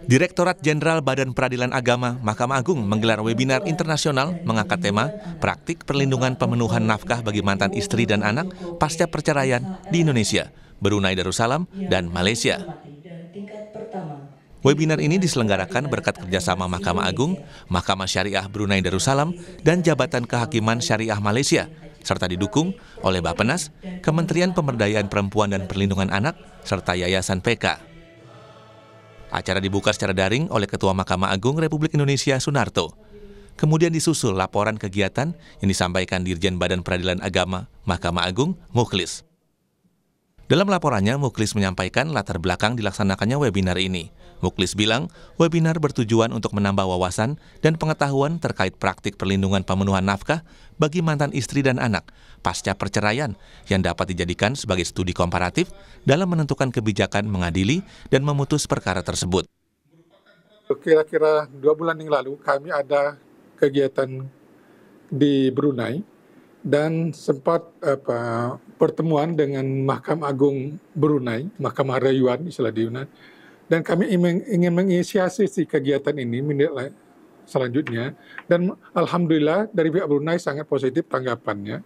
Direktorat Jenderal Badan Peradilan Agama Mahkamah Agung menggelar webinar internasional mengangkat tema Praktik Perlindungan Pemenuhan Nafkah bagi Mantan Istri dan Anak Pasca Perceraian di Indonesia, Brunei Darussalam, dan Malaysia. Webinar ini diselenggarakan berkat kerjasama Mahkamah Agung, Mahkamah Syariah Brunei Darussalam, dan Jabatan Kehakiman Syariah Malaysia, serta didukung oleh Bappenas, Kementerian Pemberdayaan Perempuan dan Perlindungan Anak, serta Yayasan PK. Acara dibuka secara daring oleh Ketua Mahkamah Agung Republik Indonesia Sunarto. Kemudian disusul laporan kegiatan yang disampaikan Dirjen Badan Peradilan Agama Mahkamah Agung, Mukhlis. Dalam laporannya, Mukhlis menyampaikan latar belakang dilaksanakannya webinar ini. Mukhlis bilang, webinar bertujuan untuk menambah wawasan dan pengetahuan terkait praktik perlindungan pemenuhan nafkah bagi mantan istri dan anak pasca perceraian yang dapat dijadikan sebagai studi komparatif dalam menentukan kebijakan mengadili dan memutus perkara tersebut. Kira-kira 2 bulan yang lalu kami ada kegiatan di Brunei dan sempat pertemuan dengan Mahkamah Agung Brunei, Mahkamah Rayuan istilah di Yunan, dan kami ingin menginisiasi kegiatan ini selanjutnya, dan alhamdulillah dari pihak Brunei sangat positif tanggapannya,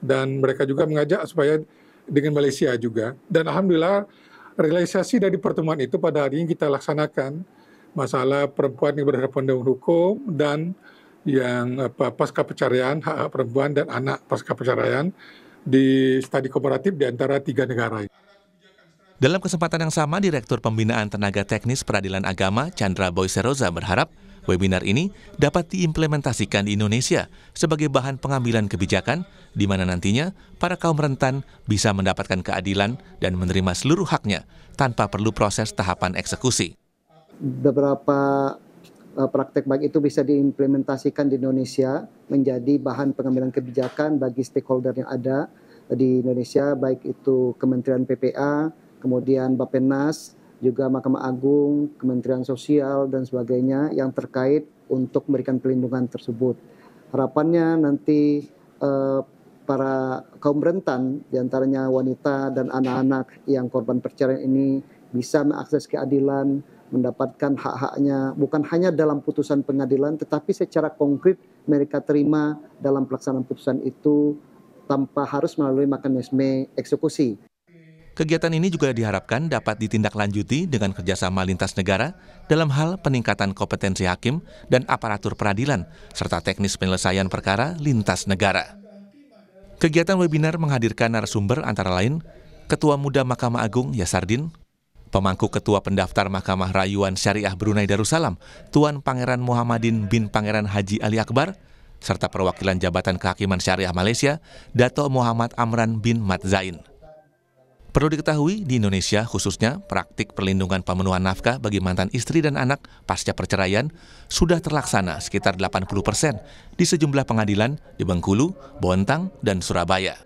dan mereka juga mengajak supaya dengan Malaysia juga, dan alhamdulillah realisasi dari pertemuan itu pada hari ini kita laksanakan masalah perempuan yang berhadapan dengan hukum dan yang pasca perceraian, hak perempuan dan anak pasca perceraian di studi komparatif di antara 3 negara. Dalam kesempatan yang sama, Direktur Pembinaan Tenaga Teknis Peradilan Agama Chandra Boyseroza berharap webinar ini dapat diimplementasikan di Indonesia sebagai bahan pengambilan kebijakan di mana nantinya para kaum rentan bisa mendapatkan keadilan dan menerima seluruh haknya tanpa perlu proses tahapan eksekusi. Beberapa praktek baik itu bisa diimplementasikan di Indonesia menjadi bahan pengambilan kebijakan bagi stakeholder yang ada di Indonesia, baik itu Kementerian PPA, kemudian Bappenas, juga Mahkamah Agung, Kementerian Sosial, dan sebagainya yang terkait untuk memberikan perlindungan tersebut. Harapannya nanti para kaum rentan, diantaranya wanita dan anak-anak yang korban perceraian ini bisa mengakses keadilan, mendapatkan hak-haknya bukan hanya dalam putusan pengadilan, tetapi secara konkret mereka terima dalam pelaksanaan putusan itu tanpa harus melalui mekanisme eksekusi. Kegiatan ini juga diharapkan dapat ditindaklanjuti dengan kerjasama lintas negara dalam hal peningkatan kompetensi hakim dan aparatur peradilan, serta teknis penyelesaian perkara lintas negara. Kegiatan webinar menghadirkan narasumber antara lain Ketua Muda Mahkamah Agung Yasardin, Pemangku Ketua Pendaftar Mahkamah Rayuan Syariah Brunei Darussalam, Tuan Pangeran Muhammadin bin Pangeran Haji Ali Akbar, serta perwakilan Jabatan Kehakiman Syariah Malaysia, Dato' Muhammad Amran bin Mat Zain. Perlu diketahui, di Indonesia khususnya praktik perlindungan pemenuhan nafkah bagi mantan istri dan anak pasca perceraian sudah terlaksana sekitar 80% di sejumlah pengadilan di Bengkulu, Bontang, dan Surabaya.